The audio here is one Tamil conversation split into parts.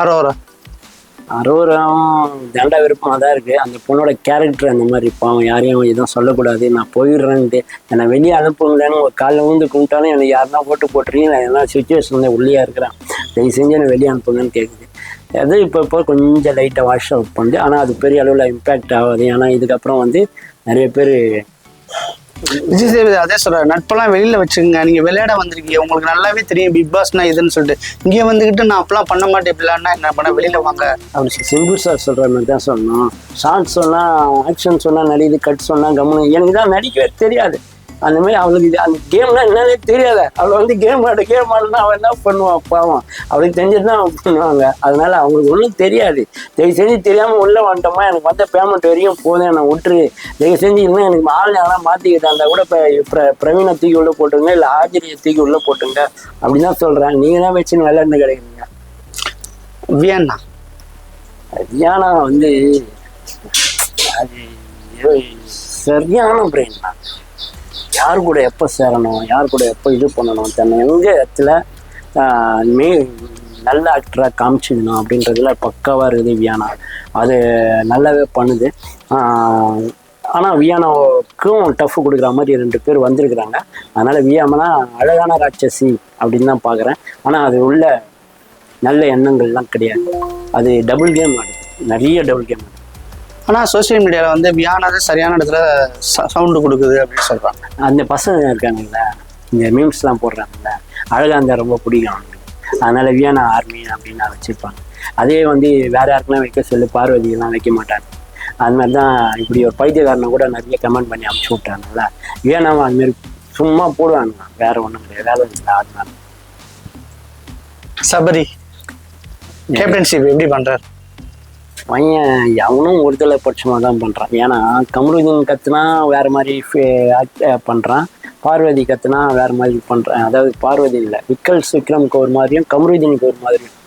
அரோரா தண்டா விருப்பமாக தான் இருக்குது. அந்த பொண்ணோட கேரக்டர் அந்த மாதிரி இருப்பான். யாரையும் எதுவும் சொல்லக்கூடாது, நான் போயிடுறேன்ட்டு என்னை வெளியே அனுப்புங்களேன்னு ஒரு காலைல வந்து கும்பிட்டாலும் எனக்கு யாருன்னா ஓட்டு போட்டுறீங்க, நான் என்ன சுச்சுவேஷன் உள்ளியாக இருக்கிறேன், தயவு செஞ்சு என்னை வெளியே அனுப்புங்கன்னு கேட்குது. அது இப்போ கொஞ்சம் லைட்டாக வாஷ் அவுட் பண்ணுது. ஆனால் அது பெரிய அளவில் இம்பேக்ட் ஆகாது. ஏன்னா இதுக்கப்புறம் வந்து நிறைய பேர் விஜய் சேதுபதி அதே சொல்றாரு, நட்பெல்லாம் வெளியில வச்சுக்கோங்க, நீங்க விளையாட வந்திருக்கீங்க, உங்களுக்கு நல்லாவே தெரியும் பிக் பாஸ்னா இதுன்னு சொல்லிட்டு இங்கே வந்துக்கிட்டு நான் அப்பெல்லாம் பண்ண மாட்டேன், இப்படிலான்னா என்ன பண்ண வெளியில வாங்க அப்படி சிம்பு சார் சொல்கிற மாதிரி தான் சொல்லணும். ஷார்ட் சொன்னால் ஆக்ஷன் சொன்னால் நடிக்குது, கட் சொன்னால் கம்முனு. எனக்கு தான் நடிக்கவே தெரியாது. அந்த மாதிரி அவளுக்கு இது அந்த கேம்னா என்னன்னே தெரியாத அவளை வந்து கேம் ஆடுனா அவன் என்ன பண்ணுவான் பாவம், அவளுக்கு தெரிஞ்சது தான் அவன் பண்ணுவாங்க. அதனால அவங்களுக்கு ஒன்றும் தெரியாது. தயவு செஞ்சு தெரியாமல் உள்ளே வந்துட்டோமா, எனக்கு வந்த பேமெண்ட் வரையும் போதும், என்னை விட்டுரு, தயவு செஞ்சு இன்னும் எனக்கு ஆள் யாரெல்லாம் மாற்றிக்கிட்டாண்டா கூட இப்போ பிரவீனை தூக்கி உள்ளே போட்டுங்க, இல்லை ஆச்சரியை தூக்கி உள்ளே போட்டுங்க அப்படின்னு தான் சொல்கிறேன். நீங்கள் தான் வச்சுன்னு விளையாண்டு கிடைக்கிறீங்க. வியானா வந்து அது சரியான பிரெயின் தான். யார் கூட எப்போ சேரணும், யார் கூட எப்போ இது பண்ணணும், தன்னை எங்கே இடத்துல நல்ல ஆக்டராக காமிச்சிக்கணும் அப்படின்றதுல பக்காவாக இருக்குது வியானா. அது நல்லாவே பண்ணுது. ஆனால் வியானாவுக்கும் டஃப் கொடுக்குற மாதிரி 2 பேர் வந்திருக்கிறாங்க. அதனால் வியாமனா அழகான ராட்சசி அப்படின்னு தான் பார்க்குறேன். ஆனால் அது உள்ள நல்ல எண்ணங்கள்லாம் கிடையாது. அது டபுள் கேம் ஆடுது, நிறைய டபுள் கேம் ஆடுது. ஆனால் சோசியல் மீடியாவில் வந்து வியானாவே சரியான இடத்துல சவுண்டு கொடுக்குது அப்படின்னு சொல்கிறாங்க. அந்த பசங்க இருக்காங்கல்ல, இந்த மீம்ஸ்லாம் போடுறாங்கல்ல, அழகாக இருந்தால் ரொம்ப பிடிக்கும் அவங்களுக்கு. அதனால் வியானா ஆர்மி அப்படின்னு நான் வச்சுருப்பாங்க. அதே வந்து வேறு யாருக்கெல்லாம் வைக்க சொல்லி பார்வதியெல்லாம் வைக்க மாட்டாங்க. அது மாதிரி தான் இப்படி ஒரு பைத்தியக்காரனை கூட நிறைய கமெண்ட் பண்ணி அமுச்சு விட்டாங்கல்ல. வியானாவும் அதுமாரி சும்மா போடுவாங்க, வேற ஒன்றும் கிடையாது, வேலை இல்லை. அதனால சபரி கேப்டன்ஷிப் எப்படி பண்ணுறாரு பையன்? அவனும் ஒருதலை பட்சமாக தான் பண்ணுறான். ஏன்னா கமருதீன் கத்துனா வேறு மாதிரி பண்ணுறான், பார்வதி கத்துனா வேறு மாதிரி பண்ணுறான். அதாவது பார்வதி இல்லை, விக்ரம்க்கு ஒரு மாதிரியும் கமருதீனுக்கு ஒரு மாதிரியும்.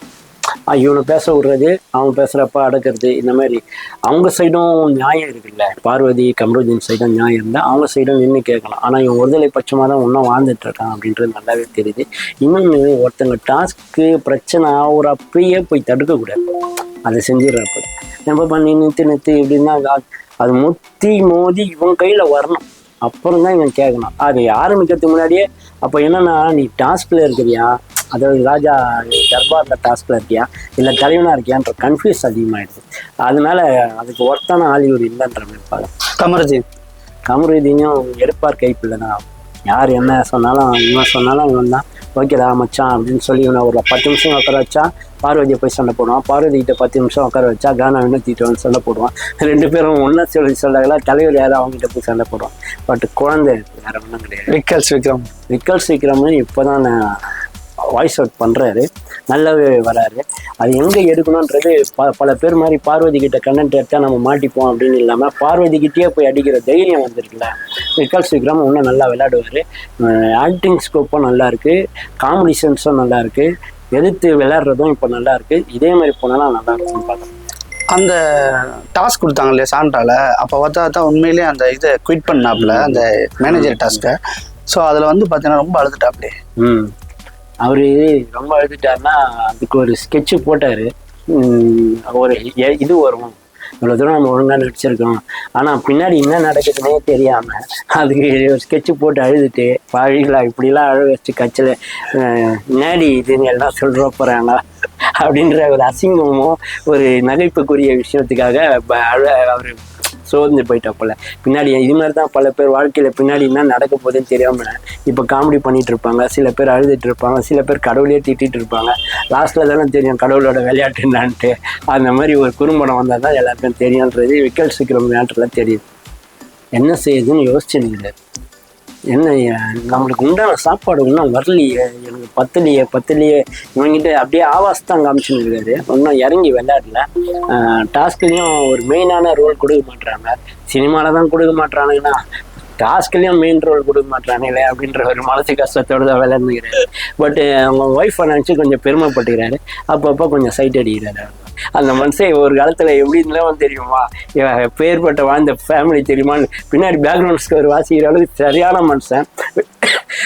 இவனை பேச விடுறது, அவன் பேசுகிறப்ப அடக்கிறது, இந்த மாதிரி அவங்க சைடும் நியாயம் இருக்குல்ல. பார்வதி கமருதீன் சைடும் நியாயம் இருந்தால் அவங்க சைடும் நின்று கேட்கலாம். ஆனால் இவன் ஒருதலை பட்சமாக தான் இன்னும் வாழ்ந்துட்டு இருக்கான் அப்படின்றது நல்லாவே தெரியுது. இன்னொன்று, ஒருத்தங்க டாஸ்க்கு பிரச்சனை ஆகுறப்பயே போய் தடுக்கக்கூடாது, அதை செஞ்சிடறப்ப நம்ம பண்ணி நிறுத்து இப்படின்னா அது மோதி இவன் கையில் வரணும். அப்புறம் தான் இவன் கேட்கணும். அது ஆரம்பிக்கிறதுக்கு முன்னாடியே அப்போ என்னன்னா, நீ டாஸ்கில் இருக்கிறியா, அதாவது ராஜா தர்பாரில் டாஸ்கில் இருக்கியா இல்லை தலைவனாக இருக்கியான்ற கன்ஃபியூஸ் அதிகமாகிடுது. அதனால அதுக்கு ஒர்த்தான ஹாலிவுட் இல்லைன்ற மாதிரி பார்க்க. கமருதீனும் எடுப்பார் கைப்பில்லை தான். யார் என்ன சொன்னாலும் இவன் சொன்னாலும் இவன் தான் ஓகேடா மச்சான் அப்படின்னு சொல்லி இவனை ஒரு 10 நிமிஷம் உட்கார வச்சா பார்வதியை போய் சண்டை போடுவான். பார்வதிக்கிட்ட 10 நிமிஷம் உட்கார வச்சா கானா வினத்திட்டு வந்து சண்டை போடுவான். 2 பேரும் ஒன்றா சொல்கிறாங்களா, தலைவர் யாரும் அவங்ககிட்ட போய் சண்டை போடுவான். பட் குழந்தை வேற ஒன்றும் கிடையாது. விக்கல்ஸ் விக்ரம் இப்போ தான் வாய்ஸ் அவுட் பண்ணுறாரு, நல்லாவே வராரு. அது எங்கே எடுக்கணுன்றது பல பேர் மாதிரி பார்வதி கிட்ட கண்டென்ட் எடுத்தால் நம்ம மாட்டிப்போம் அப்படின்னு இல்லாமல் பார்வதிக்கிட்டே போய் அடிக்கிற தைரியம் வந்துருக்குல்ல. விக்கல்ஸ் விக்ரம் இன்னும் நல்லா விளையாடுவார். ஆக்டிங் ஸ்கோப்பும் நல்லா இருக்குது, காமெடி சென்ஸும் நல்லா இருக்குது, எதிர்த்து விளையாடுறதும் இப்போ நல்லா இருக்குது. இதே மாதிரி போனாலும் நல்லா இருக்குன்னு பார்க்குறேன். அந்த டாஸ்க் கொடுத்தாங்க இல்லையா சாண்ட்ரால, அப்போ பார்த்தா உண்மையிலேயே அந்த இதை குவிட் பண்ணாப்புல அந்த மேனேஜர் டாஸ்க்கை. ஸோ அதில் வந்து பார்த்தீங்கன்னா ரொம்ப அழுதுட்டாப்லே. அவர் ரொம்ப அழுதுட்டாருன்னா அதுக்கு ஒரு ஸ்கெட்சு போட்டார். ஒரு இது வரும், இவ்வளோ தூரம் நம்ம ஒழுங்காக நடிச்சிருக்கோம், ஆனால் பின்னாடி என்ன நடக்குதுன்னே தெரியாமல் அதுக்கு ஒரு ஸ்கெட்சு போட்டு அழுதுட்டு பழிகளா இப்படிலாம் அழ வச்சு கட்சியில் முன்னாடி இதுன்னு எல்லாம் சொல்கிற போகிறாங்க அப்படின்ற ஒரு அசிங்கமும் ஒரு நகைப்புக்குரிய விஷயத்துக்காக அவர் சோர்ந்து போயிட்டப்போல. பின்னாடி இது மாதிரி தான் பல பேர் வாழ்க்கையில் பின்னாடி என்ன நடக்க போகுதுன்னு தெரியாமல் இப்போ காமெடி பண்ணிகிட்டு இருப்பாங்க, சில பேர் அழுதுட்டு இருப்பாங்க, சில பேர் கடவுளே திட்டிகிட்டு இருப்பாங்க. லாஸ்ட்டில் தானே தெரியும் கடவுளோட விளையாட்டு என்னான்ட்டு. அந்த மாதிரி ஒரு குறும்படம் வந்தால் தான் எல்லாருக்கும் தெரியுன்றது விக்கல்ஸ் விக்ரம் விளையாட்டுலாம் தெரியுது. என்ன செய்யுதுன்னு யோசிச்சு நிற்கிறார். என்ன நம்மளுக்கு உண்டான சாப்பாடு இன்னும் வரலையே, எனக்கு பத்துலையே இவங்கிட்ட அப்படியே ஆவாஸ் தான் காமிச்சுன்னு இருக்காரு. இன்னும் இறங்கி விளையாடல. டாஸ்க்லேயும் ஒரு மெயினான ரோல் கொடுக்க மாட்டுறாங்க, சினிமாவில் தான் கொடுக்க மாட்டுறானுங்கன்னா டாஸ்க்லேயும் மெயின் ரோல் கொடுக்க மாட்டுறானுங்களே அப்படின்ற ஒரு மனசு கஷ்டத்தோடு தான் விளையாண்டுக்கிறாரு. பட் அவங்க ஒய்ஃபை நினச்சி கொஞ்சம் பெருமைப்பட்டுக்கிறாரு, அப்பப்போ கொஞ்சம் சைட் அடிக்கிறாரு. அந்த மனுஷன் ஒரு காலத்தில் எப்படி இருந்தாலும் தெரியுமா, பேர்பட்ட வாழ்ந்த ஃபேமிலி தெரியுமான்னு பின்னாடி பேக்ரவுண்ட் ஸ்கோர் வாசிக்கிற அளவுக்கு சரியான மனுஷன்.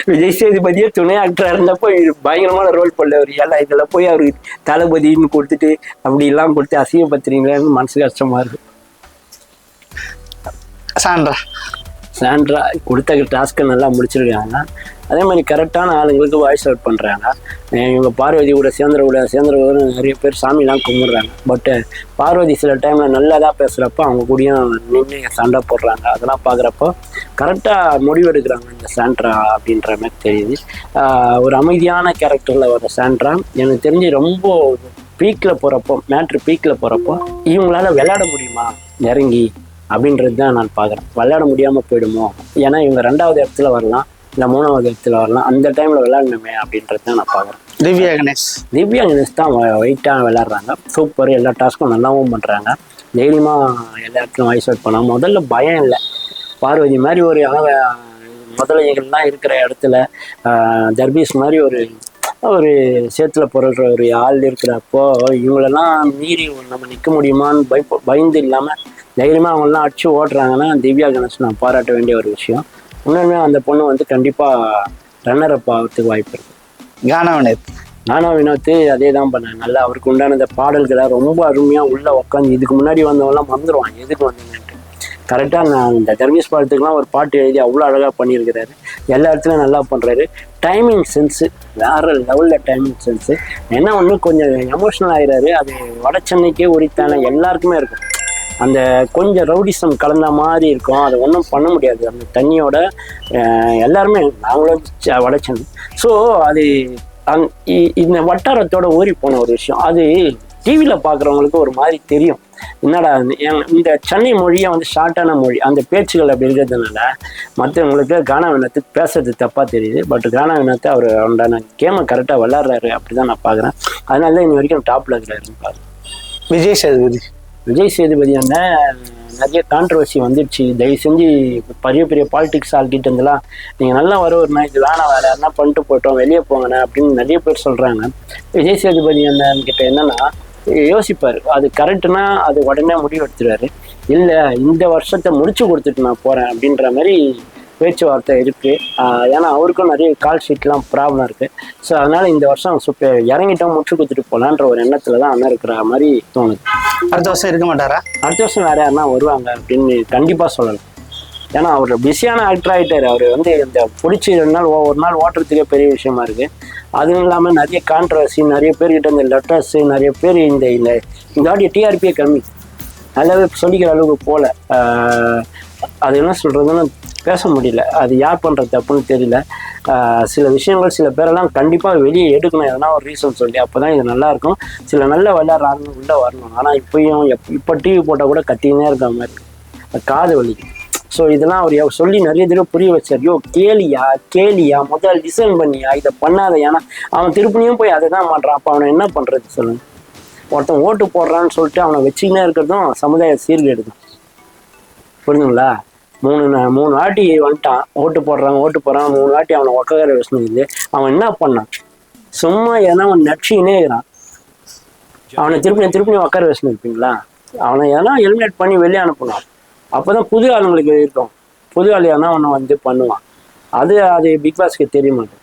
விஜய் சேதுபதியே துணை ஆக்டரா இருந்தப்போ பயங்கரமான ரோல் பண்ணவர். எல்லாம் இதெல்லாம் போய் அவருக்கு தளபதினு கொடுத்துட்டு அப்படி எல்லாம் கொடுத்து அசிங்கப்படுத்துறீங்களேன்னு மனசு கஷ்டமா இருக்கு. சாண்ட்ரா கொடுத்த டாஸ்க்கை நல்லா முடிச்சிருக்காங்க. அதே மாதிரி கரெக்டான ஆளுங்களுக்கு வாய்ஸ் அவுட் பண்ணுறாங்க. இவங்க பார்வதி கூட சேர்ந்துற நிறைய பேர் சாமிலாம் கும்பிடுறாங்க. பட்டு பார்வதி சில டைமில் நல்லதாக பேசுகிறப்போ அவங்க கூடயும் நின்று சண்டை போடுறாங்க. அதெல்லாம் பார்க்குறப்போ கரெக்டாக முடிவெடுக்கிறாங்க இந்த சாண்ட்ரா அப்படின்ற மாதிரி தெரியுது. ஒரு அமைதியான கேரக்டரில் வர சாண்ட்ரா எனக்கு தெரிஞ்சு ரொம்ப பீக்கில் போகிறப்போ பீக்கில் போகிறப்போ இவங்களால விளையாட முடியுமா இறங்கி அப்படின்றது தான் நான் பார்க்குறேன். விளையாட முடியாமல் போயிடுமோ, ஏன்னா இவங்க 2வது இடத்துல வரலாம் இல்லை 3வது இடத்துல வரலாம், அந்த டைமில் விளையாடணுமே அப்படின்றது தான் நான் பார்க்குறேன். திவ்யா கணேஷ் தான் வெயிட்டாக விளையாடுறாங்க. சூப்பர், எல்லா டாஸ்க்கும் நல்லாவும் பண்ணுறாங்க. தைரியமாக எல்லா இடத்துலையும் வாய்ஸ் அவுட் பண்ணால் முதல்ல பயம் இல்லை. பார்வதி மாதிரி ஒரு முதலைகள்லாம் இருக்கிற இடத்துல தர்பீஸ் மாதிரி ஒரு சேத்துல போடுற ஒரு ஆள் இருக்கிறப்போ இவங்களெல்லாம் மீறி நம்ம நிற்க முடியுமான்னு பயந்து இல்லாமல் தைரியமாக அவங்களாம் அடிச்சு ஓடுறாங்கன்னா திவ்யா கணேஷ் நான் பாராட்ட வேண்டிய ஒரு விஷயம். இன்னொன்று அந்த பொண்ணு வந்து கண்டிப்பாக ரன்னர் அப் ஆகிறதுக்கு வாய்ப்பு இருக்கு. கானா வினோத் அதே தான் பண்ணேன். நல்லா அவருக்கு உண்டான இந்த பாடல்களை ரொம்ப அருமையாக உள்ளே உட்காந்து இதுக்கு முன்னாடி வந்தவங்களாம் வந்துடுவாங்க எதுக்கு வந்தீங்கன்ட்டு. கரெக்டாக நான் இந்த தர்மீஸ் பாடத்துக்குலாம் ஒரு பாட்டு எழுதி அவ்வளோ அழகாக பண்ணியிருக்கிறாரு. எல்லா இடத்துலையும் நல்லா பண்ணுறாரு. டைமிங் சென்ஸு வேறு லெவலில் டைமிங் சென்ஸு. என்ன ஒன்று கொஞ்சம் எமோஷ்னல் ஆகிறாரு. அது வட சென்னைக்கே உரித்தான எல்லாருக்குமே இருக்கும். அந்த கொஞ்சம் ரவுடிசம் கலந்த மாதிரி இருக்கும். அதை ஒன்றும் பண்ண முடியாது. அந்த தண்ணியோட எல்லாருமே நாங்களும் வட சென்னை. ஸோ அது இந்த வட்டாரத்தோட ஊறி போன ஒரு விஷயம். அது டிவியில் பார்க்குறவங்களுக்கு ஒரு மாதிரி தெரியும். என்னடா இந்த சென்னை மொழியை வந்து ஷார்ட்டான மொழி, அந்த பேச்சுகள் அப்படி இருக்கிறதுனால மற்றவங்களுக்கு கானா வினோத்துக்கு பேசுறது தப்பாக தெரியுது. பட் கானா வினோத்து அவர் அவனோட கேமை கரெக்டாக விளாட்றாரு அப்படி தான் நான் பார்க்குறேன். அதனால தான் இன்ன வரைக்கும் டாப்பில் இருக்கிறாருன்னு பார்க்குறேன். விஜய் சேதுபதி நிறைய கான்ட்ரவர்சி வந்துடுச்சு. தயவு செஞ்சு பெரிய பாலிடிக்ஸ் ஆள்கிட்ட இருந்தெல்லாம் நீங்கள் நல்லா வருவர்னா இது வேணாம், வேறு யாருன்னா பண்ணிட்டு போட்டோம் வெளியே போங்கண்ணே அப்படின்னு நிறைய பேர் சொல்கிறாங்க. விஜய் சேதுபதி கிட்ட என்னன்னா யோசிப்பார். அது கரெக்டுனா அது உடனே முடிவு எடுத்துருவாரு. இல்லை இந்த வருஷத்தை முடிச்சு கொடுத்துட்டு நான் போகிறேன் அப்படின்ற மாதிரி பேச்சுவார்த்தை இருக்குது. ஏன்னா அவருக்கும் நிறைய கால் ஷீட்லாம் ப்ராப்ளம் இருக்குது. ஸோ அதனால் இந்த வருஷம் இறங்கிட்டோம் முடிச்சு கொடுத்துட்டு போகலான்ற ஒரு எண்ணத்தில் தான் அண்ணன் இருக்கிற மாதிரி தோணுது. அடுத்த வருஷம் இருக்க மாட்டாரா? அடுத்த வருஷம் வேறு யாருன்னா வருவாங்க அப்படின்னு கண்டிப்பாக சொல்லலாம். ஏன்னா அவர் பிஸியான ஆக்டர் ஆகிட்டார். அவர் வந்து இந்த பிடிச்சி ஒரு நாள் ஓட்டுறதுக்கே பெரிய விஷயமா இருக்குது. அதுவும் இல்லாமல் நிறைய கான்ட்ரவர்சி, நிறைய பேர்கிட்ட இந்த லெட்டர்ஸு, நிறைய பேர் இந்த வாட்டிய டிஆர்பியே கம்மி, நல்லாவே சொல்லிக்கிற அளவுக்கு போகல. அது என்ன சொல்கிறதுன்னு பேச முடியல. அது யார் பண்ணுற தப்புன்னு தெரியல. சில விஷயங்கள் சில பேரெல்லாம் கண்டிப்பாக வெளியே எடுக்கணும், எதனா ஒரு ரீசன் சொல்லி. அப்போ தான் இது நல்லாயிருக்கும். சில நல்ல விளையாடுறாங்க உள்ளே வரணும். ஆனால் இப்போ டிவி போட்டால் கூட கத்தினே இருக்கிற மாதிரி காது வலிக்குது. ஸோ இதெல்லாம் அவர் சொல்லி நிறைய தடவை புரிய வச்சார். கேலியா முதல் லிசன் பண்ணியா, இதை பண்ணாத. ஏன்னா அவன் திருப்பணியும் போய் அதை தான் பண்ணுறான். அப்போ அவனை என்ன பண்ணுறது சொல்லுங்க? ஒருத்தன் ஓட்டு போடுறான்னு சொல்லிட்டு அவனை வச்சுக்கினே இருக்கிறதும் சமுதாய சீர்கேடு தான். புரிஞ்சுங்களா? மூணு வாட்டி வந்துட்டான், ஓட்டு போடுறான் 3 வாட்டி அவனை உட்கார வச்சுருந்து அவன் என்ன பண்ணான்? சும்மா ஏன்னா அவன் நட்சினே இருக்கிறான். அவனை திருப்பி உட்கார வச்சுன்னு இருப்பீங்களா? அவனை ஏன்னா எலிமினேட் பண்ணி வெளியே அனுப்பணும். அப்போதான் புது ஆளுங்களுக்கு இருக்கும். புது ஆள் ஏன்னா அவனை வந்து பண்ணுவான். அது பிக் பாஸ்க்கு தெரிய மாட்டேன்.